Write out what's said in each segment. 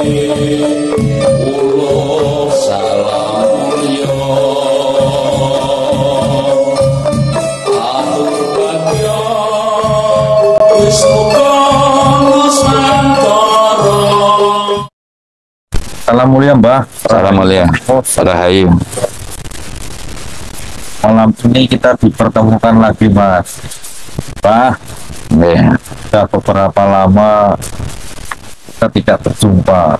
Ulo salam mulya atur bagya wis muga nusantara. Salam mulia Mbah. Salam mulia. Rahayu. Malam ini kita dipertemukan lagi Mas. Mbah, sudah beberapa lama kita tidak berjumpa.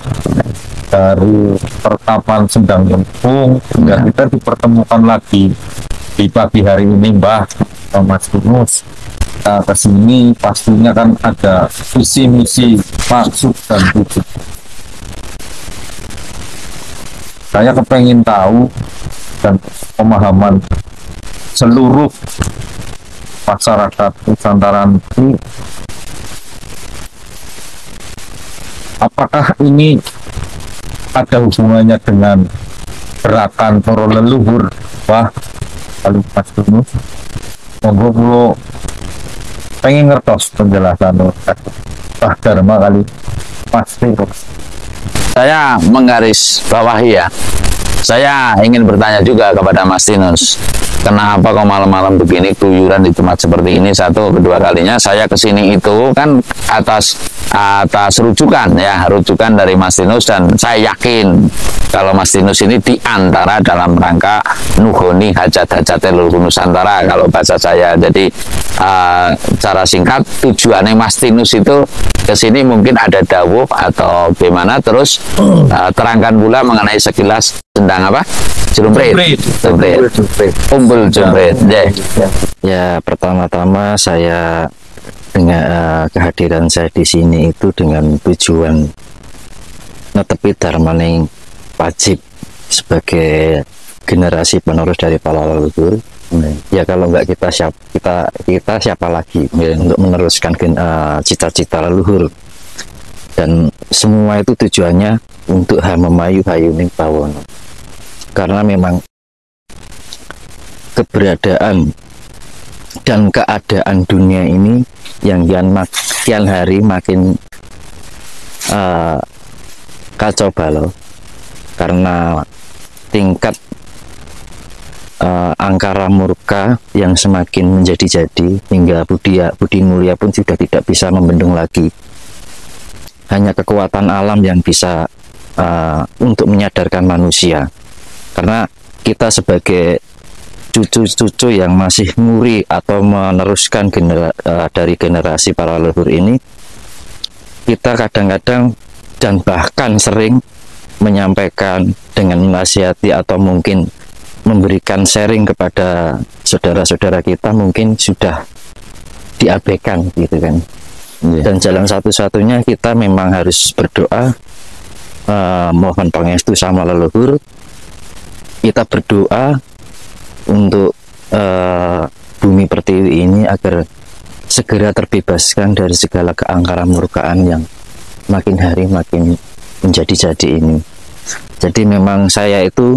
Dari pertapan Sendang Lempung, kita dipertemukan lagi di pagi hari ini Mbah. Mas Yunus, kita kesini pastinya kan ada visi misi, maksud dan tujuan. Saya kepengen tahu dan pemahaman seluruh masyarakat Nusantara itu, apakah ini ada hubungannya dengan gerakan para leluhur? Wah, kalau Mas Yunus, monggo kula pengen ngertos penjelasan Pak Dharma kali pasti. Saya menggaris bawahi ya. Saya ingin bertanya juga kepada Mas Tinus, kenapa kok malam-malam begini keluyuran di tempat seperti ini? Satu, kedua kalinya saya kesini itu kan atas rujukan ya, rujukan dari Mas Tinus, dan saya yakin kalau Mas Tinus ini diantara dalam rangka nuhoni hajat-hajat leluhur Nusantara kalau bahasa saya. Jadi cara singkat, tujuannya Mas Tinus itu kesini mungkin ada dawuh atau bagaimana, terus terangkan pula mengenai sekilas tentang apa? Jumprit. Umbul Jumprit. Ya, pertama-tama saya dengan kehadiran saya di sini itu dengan tujuan netepi dharmaning wajib sebagai generasi penerus dari para leluhur. Ya kalau nggak kita siapa lagi ya, untuk meneruskan cita-cita leluhur, dan semua itu tujuannya untuk Hamemayu Hayuning Bawono, karena memang keberadaan dan keadaan dunia ini yang kian hari makin kacau balau karena tingkat angkara murka yang semakin menjadi-jadi, hingga budi mulia pun sudah tidak bisa membendung lagi. Hanya kekuatan alam yang bisa untuk menyadarkan manusia, karena kita sebagai cucu-cucu yang masih muri atau meneruskan dari generasi para leluhur ini, kita kadang-kadang dan bahkan sering menyampaikan dengan menasihati atau mungkin memberikan sharing kepada saudara-saudara kita mungkin sudah diabaikan gitu kan. Dan jalan satu-satunya kita memang harus berdoa, mohon pangestu sama leluhur. Kita berdoa untuk bumi pertiwi ini agar segera terbebaskan dari segala keangkara murkaan yang makin hari makin menjadi-jadi ini. Jadi memang saya itu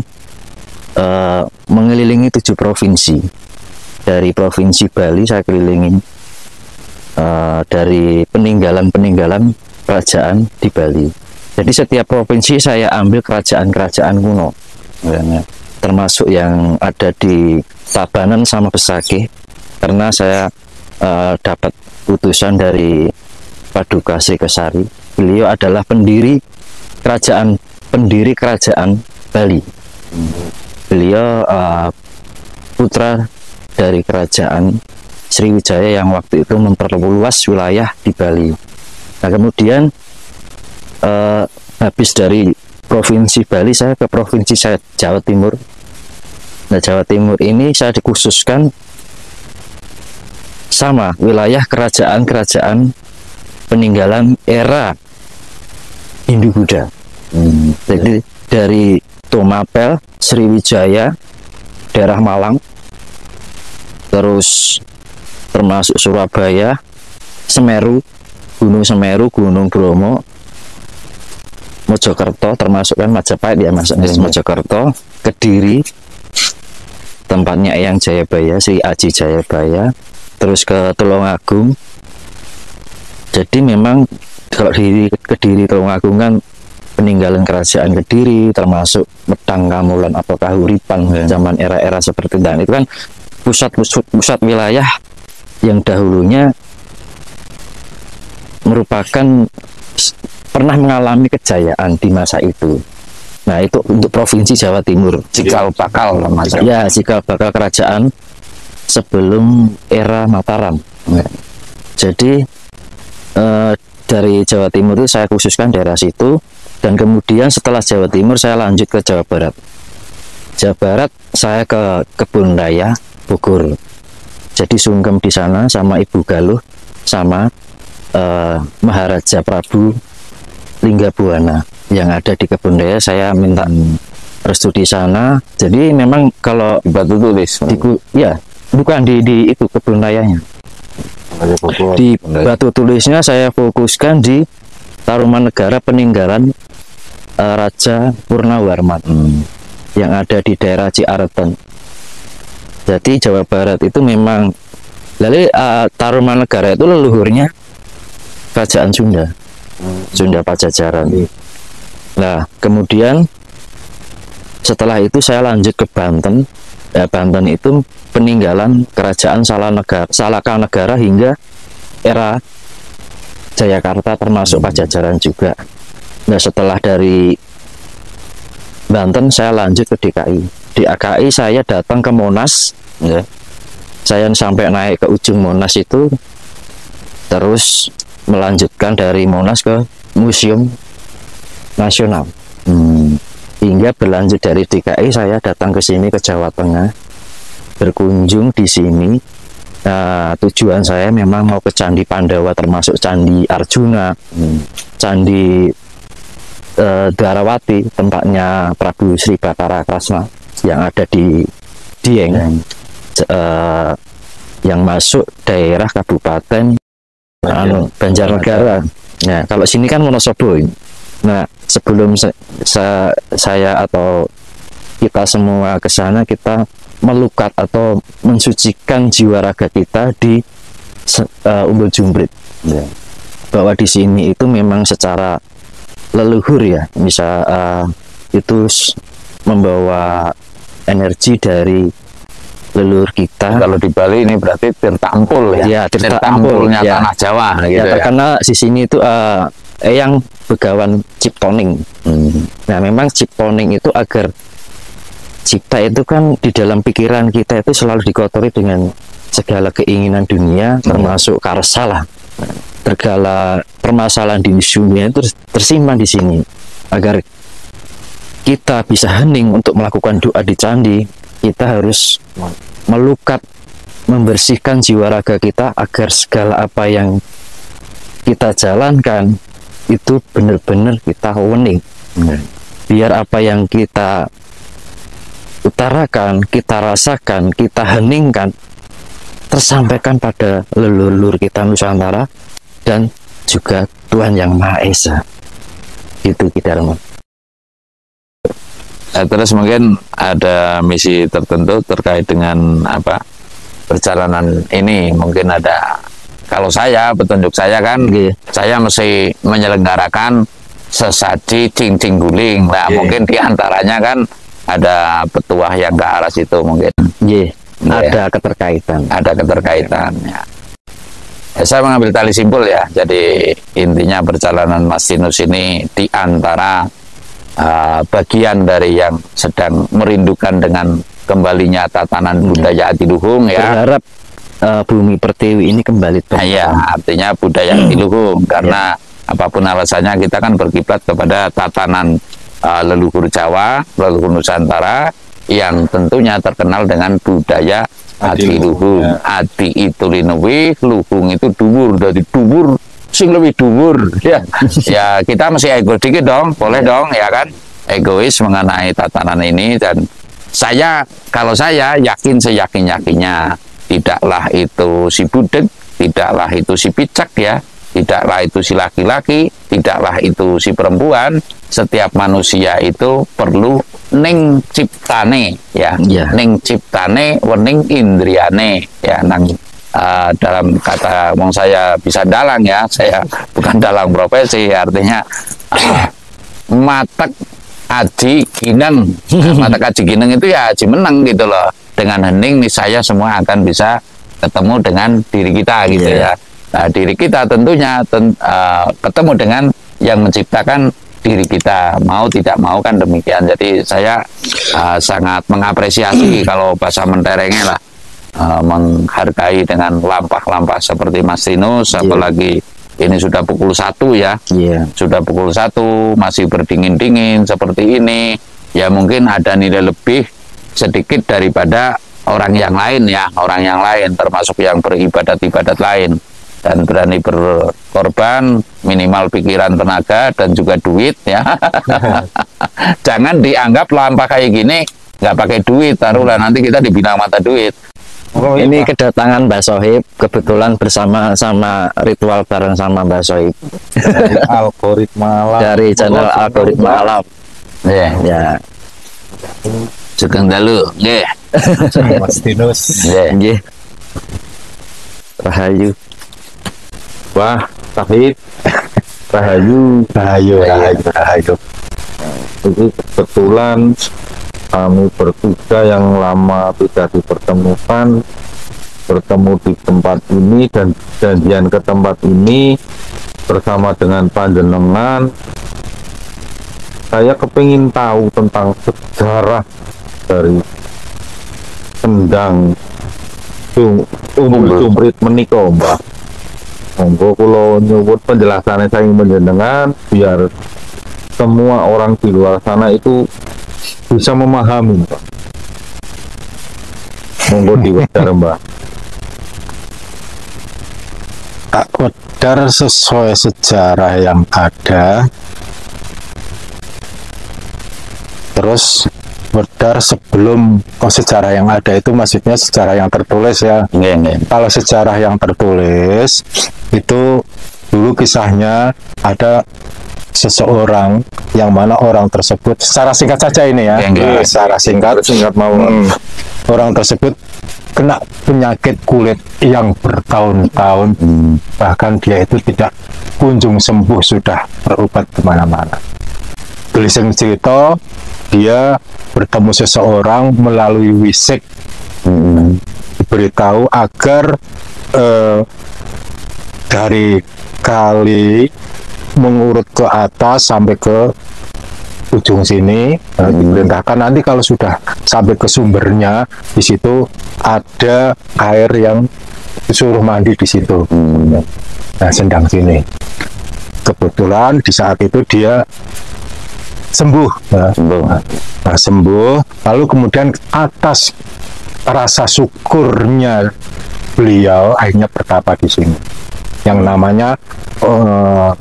mengelilingi 7 provinsi. Dari provinsi Bali saya kelilingi dari peninggalan-peninggalan kerajaan di Bali. Jadi setiap provinsi saya ambil kerajaan-kerajaan kuno, termasuk yang ada di Tabanan sama Besakih, karena saya dapat utusan dari Paduka Sri Kesari. Beliau adalah pendiri kerajaan Bali. Beliau putra dari kerajaan Sriwijaya yang waktu itu memperluas wilayah di Bali. Nah kemudian habis dari provinsi Bali saya ke provinsi Jawa Timur. Nah Jawa Timur ini saya dikhususkan sama wilayah kerajaan-kerajaan peninggalan era Hindu-Buddha. Jadi dari Tumapel, Sriwijaya, daerah Malang, terus termasuk Surabaya, Semeru, Gunung Bromo, Mojokerto, termasuk kan Majapahit ya masuk Mojokerto, Kediri, tempatnya Eyang Jayabaya, Sri Aji Jayabaya, terus ke Tulungagung. Jadi memang kalau di Kediri Tulungagung kan peninggalan kerajaan Kediri, termasuk Medang, Kamulan atau Kahuripan zaman era-era seperti itu kan pusat wilayah yang dahulunya merupakan pernah mengalami kejayaan di masa itu. Nah, itu untuk provinsi Jawa Timur. Cikal bakal Mas. Ya, cikal bakal kerajaan sebelum era Mataram. Jadi dari Jawa Timur itu saya khususkan daerah situ, dan kemudian setelah Jawa Timur saya lanjut ke Jawa Barat. Jawa Barat saya ke Kebun Raya Bogor. Jadi sungkem di sana sama Ibu Galuh sama Maharaja Prabu Linggabuana yang ada di Kebun Raya. Saya minta restu di sana. Jadi memang kalau Batu Tulis ya bukan di itu Kebun Rayanya. Di Batu Tulisnya saya fokuskan di Tarumanegara peninggalan Raja Purnawarman yang ada di daerah Ciareten. Jadi Jawa Barat itu memang Tarumanegara itu leluhurnya kerajaan Sunda, Sunda Pajajaran. Nah, kemudian setelah itu saya lanjut ke Banten. Banten itu peninggalan kerajaan Salakanegara hingga era Jayakarta termasuk Pajajaran juga. Nah, setelah dari Banten saya lanjut ke DKI. Di DKI saya datang ke Monas, ya. Saya sampai naik ke ujung Monas itu, terus melanjutkan dari Monas ke Museum Nasional. Hingga berlanjut dari DKI saya datang ke sini ke Jawa Tengah, berkunjung di sini. Tujuan saya memang mau ke Candi Pandawa, termasuk Candi Arjuna, Candi Dwarawati, tempatnya Prabu Sri Bathara Krasna yang ada di Dieng, yang masuk daerah Kabupaten Banjarnegara. Nah, kalau sini kan Wonosobo. Nah, sebelum saya atau kita semua ke sana, kita melukat atau mensucikan jiwa raga kita di Umbul Jumprit. Ya. Bahwa di sini itu memang secara leluhur ya, bisa itu membawa energi dari leluhur kita. Kalau di Bali ini berarti Tirta Ampul ya. Ya, Tirta Ampulnya ya. Tanah Jawa gitu Ya, terkenal di sini itu Eyang Begawan Ciptoning. Nah, memang Ciptoning itu agar cipta itu kan di dalam pikiran kita itu selalu dikotori dengan segala keinginan dunia, termasuk karsa lah. Segala permasalahan di dunia itu tersimpan di sini. Agar kita bisa hening untuk melakukan doa di candi, kita harus melukat, membersihkan jiwa raga kita agar segala apa yang kita jalankan itu benar-benar kita wening. Biar apa yang kita utarakan, kita rasakan, kita heningkan tersampaikan pada leluhur kita Nusantara dan juga Tuhan Yang Maha Esa. Itu kita Darman. Terus mungkin ada misi tertentu terkait dengan apa perjalanan ini. Mungkin ada, kalau saya, petunjuk saya kan, saya mesti menyelenggarakan sesaji cincing guling. Nah, mungkin diantaranya kan ada petuah yang ke arah situ mungkin. Ada keterkaitan. Ada keterkaitan. Ya. Saya mengambil tali simpul ya. Jadi intinya perjalanan Mas Tinus ini diantara bagian dari yang sedang merindukan dengan kembalinya tatanan budaya Adiluhung ya. Berharap bumi Pertiwi ini kembali. Ya, artinya budaya Adiluhung karena apapun alasannya kita kan berkiblat kepada tatanan leluhur Jawa, leluhur Nusantara yang tentunya terkenal dengan budaya Adiluhung. Adi itu linewi, luhung itu dhuwur, dari dhuwur sing lebih dhuwur ya. Ya, kita masih egois dikit dong, boleh dong ya kan, egois mengenai tatanan ini. Dan saya, kalau saya yakin seyakin-yakinnya, tidaklah itu si budek, tidaklah itu si picak ya, tidaklah itu si laki-laki, tidaklah itu si perempuan. Setiap manusia itu perlu ning ciptane ya, ning ciptane wening indriane ya, nang dalam kata wong saya bisa dalang ya, saya bukan dalang profesi, artinya matek aji gineng. Nah, matek aji gineng itu ya aji meneng gitu loh. Dengan hening nih saya semua akan bisa ketemu dengan diri kita gitu ya. Nah, diri kita tentunya ketemu dengan yang menciptakan diri kita, mau tidak mau kan demikian. Jadi saya sangat mengapresiasi kalau bahasa menterengnya lah, menghargai dengan lampah-lampah seperti Mas Tinus, apalagi ini sudah pukul 1 ya, sudah pukul 1 masih berdingin-dingin seperti ini, ya mungkin ada nilai lebih sedikit daripada orang yang lain ya, orang yang lain termasuk yang beribadat-ibadat lain, dan berani berkorban minimal pikiran, tenaga, dan juga duit ya. Jangan dianggap lampah kayak gini nggak pakai duit, taruhlah nanti kita dibina mata duit. Ini kedatangan Mbak Sohib kebetulan bersama sama ritual bareng sama Mbak Sohib Dari algoritma alam. dari channel algoritma alam. Ya. Sugeng dalu, nggih. Mas Tinus. Nggih. Rahayu. Wah, Tauhid. Rahayu. Rahayu. Itu kebetulan kami bertiga yang lama tidak dipertemukan bertemu di tempat ini dan janjian ke tempat ini bersama dengan panjenengan. Saya kepingin tahu tentang sejarah dari Sendang Jumprit menika, Mbah. Monggo kula nyuwun penjelasannya saya panjenengan biar semua orang di luar sana itu bisa memahami, Pak. Monggo diwedar, Mbak. Tak wedar sesuai sejarah yang ada, terus wedar sebelum sejarah yang ada itu maksudnya sejarah yang tertulis ya. Kalau sejarah yang tertulis itu dulu kisahnya ada seseorang yang mana orang tersebut secara singkat saja ini ya, secara singkat mau orang tersebut kena penyakit kulit yang bertahun-tahun, bahkan dia itu tidak kunjung sembuh, sudah berobat kemana-mana. Geliseng cerita, dia bertemu seseorang melalui wisik, diberitahu agar dari kali mengurut ke atas sampai ke ujung sini, diperintahkan nanti kalau sudah sampai ke sumbernya di situ ada air yang disuruh mandi di situ. Nah, Sendang sini kebetulan di saat itu dia sembuh, sembuh. Lalu kemudian atas rasa syukurnya beliau akhirnya bertapa di sini. Yang namanya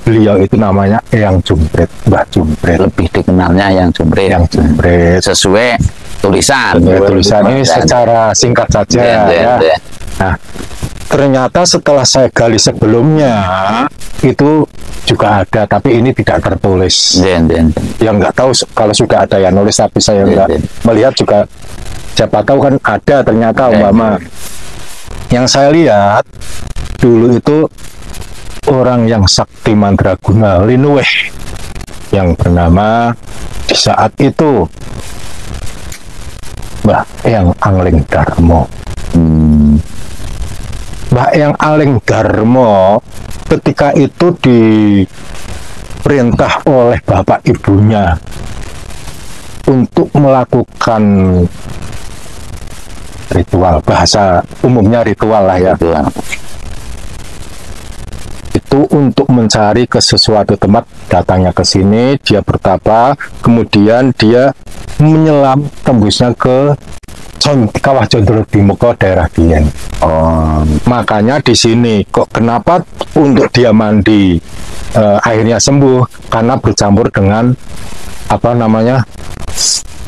beliau itu namanya Eyang Jumprit, Mbah Jumprit. Lebih dikenalnya Eyang Jumprit. Eyang Jumprit. Sesuai tulisan. Tulisan ini secara singkat saja ya. Nah, ternyata setelah saya gali sebelumnya itu juga ada, tapi ini tidak tertulis. Yang nggak tahu kalau sudah ada yang nulis, tapi saya nggak melihat juga. Siapa tahu kan ada ternyata umpama. Yang saya lihat dulu itu orang yang sakti mandraguna linuweh yang bernama di saat itu Mbah Eyang Angling Darmo. Mbah Eyang Angling Darmo ketika itu diperintah oleh bapak ibunya untuk melakukan ritual, bahasa umumnya ritual lah ya. Itu untuk mencari ke sesuatu tempat, datangnya ke sini, dia bertapa, kemudian dia menyelam tembusnya ke kawah Condro Dimoko daerah Dieng. Makanya di sini kok kenapa untuk dia mandi akhirnya sembuh karena bercampur dengan apa namanya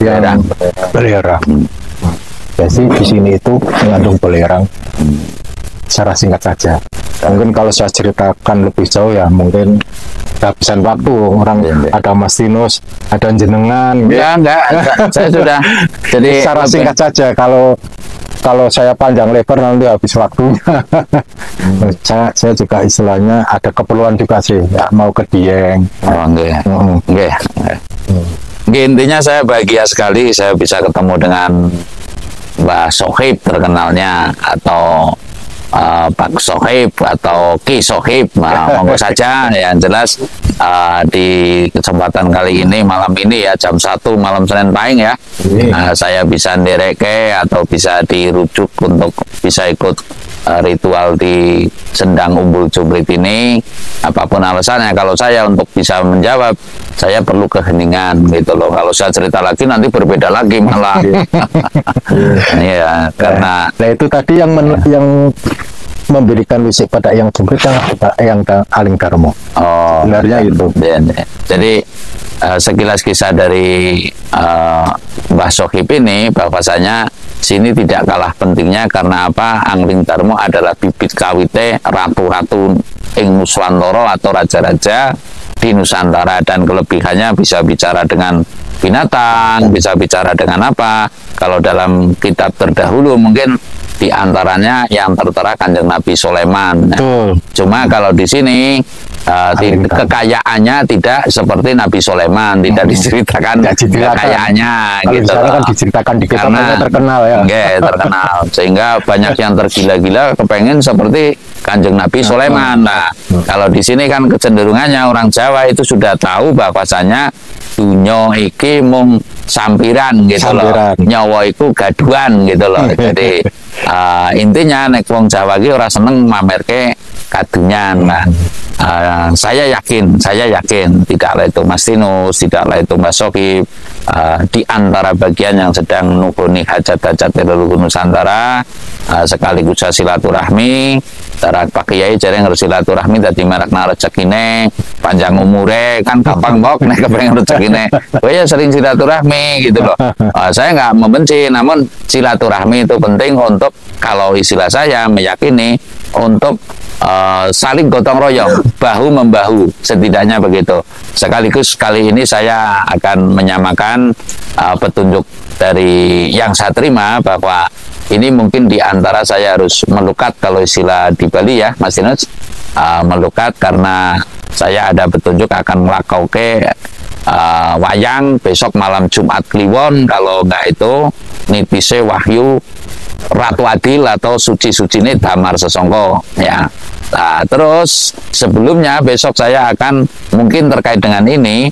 yang belerang. Jadi di sini itu mengandung belerang. Secara singkat saja. Mungkin kalau saya ceritakan lebih jauh ya mungkin kehabisan waktu. Orang ada Mas Tinus, ada jenengan. Enggak. Saya sudah. Jadi secara singkat saja kalau kalau saya panjang lebar nanti habis waktunya. Saya juga istilahnya ada keperluan juga sih, ya, mau ke Dieng. Oh, enggak. Enggak. Intinya saya bahagia sekali saya bisa ketemu dengan Mbah Sohib terkenalnya, atau Pak Sohib atau Ki Sohib, monggo saja. Yang jelas di kesempatan kali ini, malam ini ya, jam 1 malam Senin Pahing ya, saya bisa ndereke atau bisa dirujuk untuk bisa ikut ritual di Sendang Umbul Jumprit ini. Apapun alasannya, kalau saya untuk bisa menjawab, saya perlu keheningan gitu loh. Kalau saya cerita lagi nanti berbeda lagi malah. Iya, karena itu tadi yang memberikan wisik pada yang Jumprit yang Aling Darmo. Oh, sebenarnya itu. Jadi sekilas kisah dari Mbah Sohib ini, bahwasanya sini tidak kalah pentingnya karena apa? Aling Darmo adalah bibit kawite ratu-ratu ing Nuswantara atau raja-raja di Nusantara, dan kelebihannya bisa bicara dengan binatang, bisa bicara dengan apa. Kalau dalam kitab terdahulu mungkin di antaranya yang tertera Kanjeng Nabi Sulaiman. Cuma kalau di sini kekayaannya tidak seperti Nabi Sulaiman, tidak diceritakan kekayaannya gitu. Kan diceritakan di kitab terkenal ya. Terkenal. Sehingga banyak yang tergila-gila kepengen seperti Kanjeng Nabi Sulaiman. Nah, kalau di sini kan kecenderungannya orang Jawa itu sudah tahu bahwasanya dunya iki mung sampiran gitu loh. Nyawa iku gaduhan gitu loh. Jadi intinya nek wong Jawa iki ora seneng mamerke kadunyan. Nah, saya yakin tidaklah itu Mas Tinus, tidaklah itu Mbah Sohib, di antara bagian yang sedang nukuni hajat-hajat leluhur Nusantara, sekaligus silaturahmi. Cara Pak Kiai jarang harus silaturahmi dadi merekna rezekine, panjang umure kan gampang kok nek kepengen rezekine. Oh ya sering silaturahmi gitu loh. Saya nggak membenci, namun silaturahmi itu penting untuk, kalau istilah saya meyakini, untuk saling gotong royong, bahu membahu, setidaknya begitu. Sekaligus kali ini saya akan menyamakan petunjuk dari yang saya terima, bahwa ini mungkin di antara saya harus melukat, kalau istilah di Bali ya Mas Tinus, melukat karena saya ada petunjuk akan melakukan wayang besok malam Jumat Kliwon, kalau enggak itu nitise Wahyu Ratu Adil atau suci-sucine Damar Sesongko ya. Nah, terus sebelumnya besok saya akan mungkin terkait dengan ini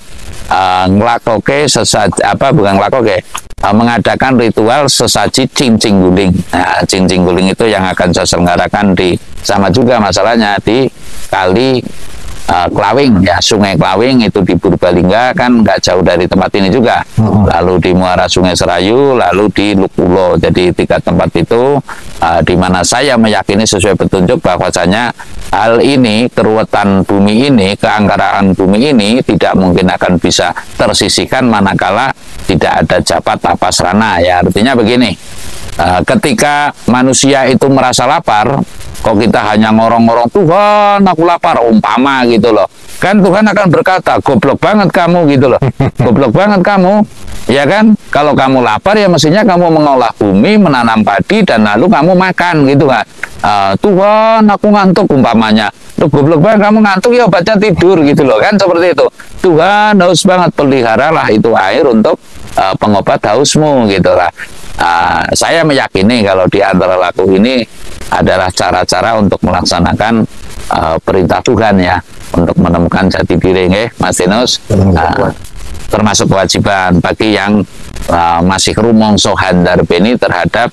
mengadakan ritual sesaji cincing guling. Nah, cincing guling itu yang akan saya selenggarakan sama juga masalahnya di Kali Klawing ya, Sungai Klawing itu di Purbalingga, kan nggak jauh dari tempat ini juga. Lalu di Muara Sungai Serayu, lalu di Lukulo. Jadi 3 tempat itu di mana saya meyakini sesuai petunjuk bahwasanya hal ini, keruwetan bumi ini, keangkaraan bumi ini tidak mungkin akan bisa tersisihkan manakala tidak ada japat tapas rana ya. Artinya begini, ketika manusia itu merasa lapar, kok kita hanya ngorong-ngorong, Tuhan aku lapar, umpama gitu loh, kan Tuhan akan berkata, goblok banget kamu gitu loh. Goblok banget kamu, ya kan? Kalau kamu lapar ya mestinya kamu mengolah bumi, menanam padi, dan lalu kamu makan gitu kan. Tuhan aku ngantuk umpamanya, tuh goblok banget kamu ngantuk, ya baca tidur gitu loh, kan seperti itu. Tuhan haus banget, peliharalah itu air untuk pengobat hausmu gitu lah. Saya meyakini kalau di antara laku ini adalah cara-cara untuk melaksanakan perintah Tuhan ya, untuk menemukan jati diri Mas Tinus. Termasuk kewajiban bagi yang masih rumangsa handarbeni terhadap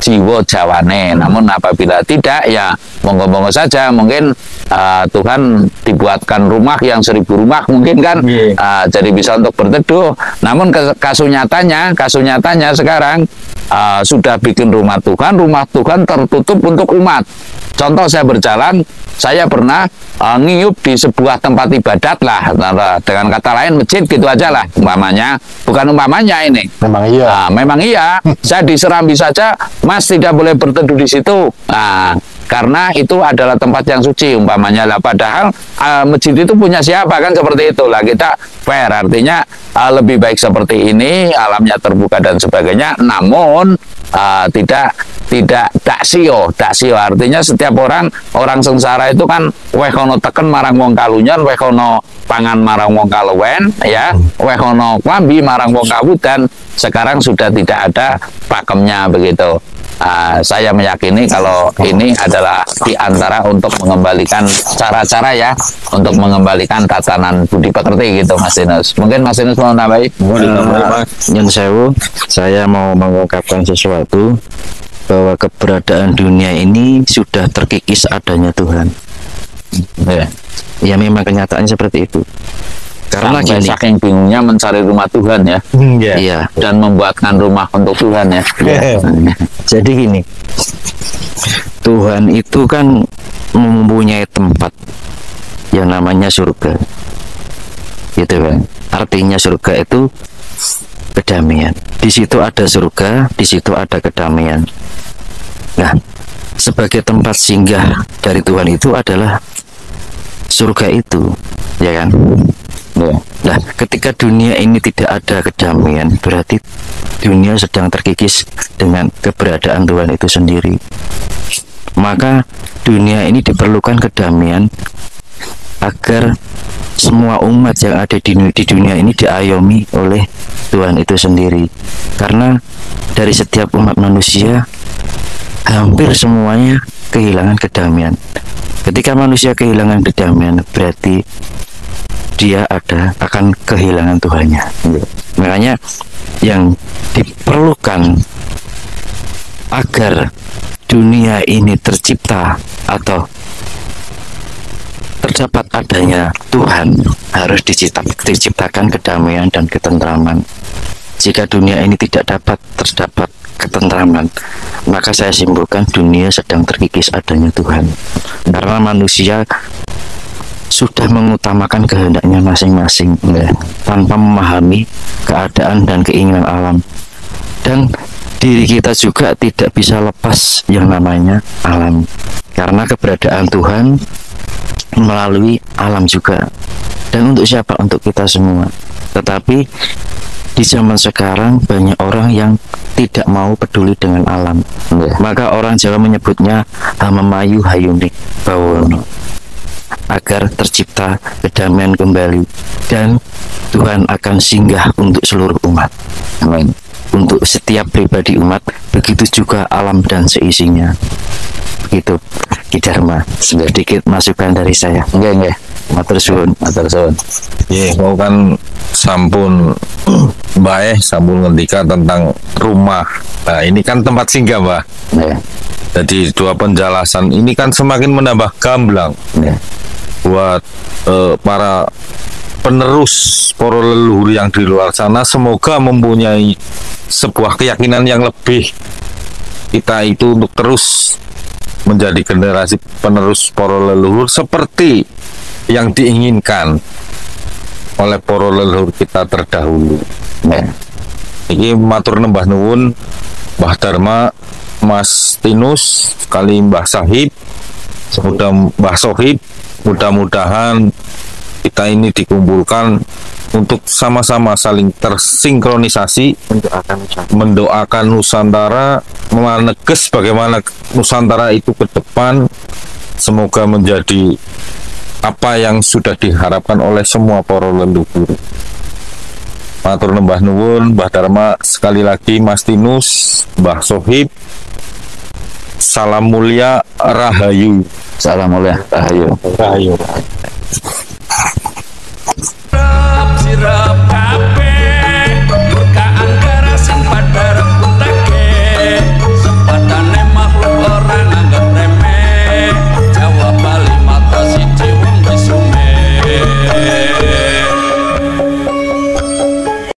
jiwa jawane. Namun apabila tidak ya monggo-monggo saja, mungkin Tuhan dibuatkan rumah yang 1000 rumah mungkin kan, jadi bisa untuk berteduh. Namun kasunyatanya sekarang sudah bikin rumah Tuhan tertutup untuk umat. Contoh, saya berjalan, saya pernah ngiyup di sebuah tempat ibadat lah, dengan kata lain masjid gitu aja lah umpamanya, bukan umpamanya ini. Memang iya. Memang iya. Saya diserambi saja, Mas tidak boleh berteduh di situ. Karena itu adalah tempat yang suci umpamanya lah. Padahal masjid itu punya siapa, kan seperti itu lah. Kita fair, artinya lebih baik seperti ini, alamnya terbuka dan sebagainya. Namun tidak daksio artinya setiap orang sengsara itu kan weh kono teken marang wong kalunyan, weh kono pangan marang wong kaluwen, ya, weh kono klambi marang wong kawudan. Sekarang sudah tidak ada pakemnya begitu. Saya meyakini kalau ini adalah diantara untuk mengembalikan cara-cara ya, untuk mengembalikan tatanan budi pekerti gitu, Mas Tinus. Mungkin Mas Tinus mau nambahin? Nyun sewu, saya mau mengungkapkan sesuatu bahwa keberadaan dunia ini sudah terkikis adanya Tuhan. Ya memang kenyataannya seperti itu. Karena sampai gini, saking bingungnya mencari rumah Tuhan ya, iya. dan membuatkan rumah untuk Tuhan ya. Jadi gini, Tuhan itu kan mempunyai tempat yang namanya surga, gitu kan? Artinya surga itu kedamaian. Di situ ada surga, di situ ada kedamaian. Nah, sebagai tempat singgah dari Tuhan itu adalah surga itu, ya kan? Nah, ketika dunia ini tidak ada kedamaian, berarti dunia sedang terkikis dengan keberadaan Tuhan itu sendiri. Maka dunia ini diperlukan kedamaian agar semua umat yang ada di dunia ini diayomi oleh Tuhan itu sendiri. Karena dari setiap umat manusia hampir semuanya kehilangan kedamaian. Ketika manusia kehilangan kedamaian, berarti dia akan kehilangan Tuhannya. Makanya yang diperlukan agar dunia ini tercipta atau terdapat adanya Tuhan, harus diciptakan kedamaian dan ketentraman. Jika dunia ini tidak dapat terdapat ketentraman, maka saya simpulkan dunia sedang terkikis adanya Tuhan. Karena manusia sudah mengutamakan kehendaknya masing-masing, tanpa memahami keadaan dan keinginan alam. Dan diri kita juga tidak bisa lepas yang namanya alam, karena keberadaan Tuhan melalui alam juga. Dan untuk siapa? Untuk kita semua. Tetapi di zaman sekarang banyak orang yang tidak mau peduli dengan alam. Maka orang Jawa menyebutnya hamamayu hayunik bawono, agar tercipta kedamaian kembali, dan Tuhan akan singgah untuk seluruh umat. Amin. Untuk setiap pribadi umat, begitu juga alam dan seisinya. Begitu, Ki Dharma. Sedikit masukan dari saya. Nggih. Matur suwun. Mau kan sampun bae sampun ngendika tentang rumah. Nah, ini kan tempat singgah, Mbak. Jadi dua penjelasan ini kan semakin menambah gamblang buat para penerus para leluhur yang di luar sana. Semoga mempunyai sebuah keyakinan yang lebih, kita itu untuk terus menjadi generasi penerus para leluhur seperti yang diinginkan oleh para leluhur kita terdahulu. Ini matur nembah nuwun Mbah Dharma, Mas Tinus, sekali Mbah Sahib, Mbah Sohib. Mudah-mudahan kita ini dikumpulkan untuk sama-sama saling tersinkronisasi, mendoakan Nusantara, meneges bagaimana Nusantara itu ke depan. Semoga menjadi apa yang sudah diharapkan oleh semua para leluhur. Matur nembah nuwun Mbah Dharma, sekali lagi Mas Tinus, Mbah Sohib. Salam mulia rahayu. Salam mulia rahayu. Rahayu.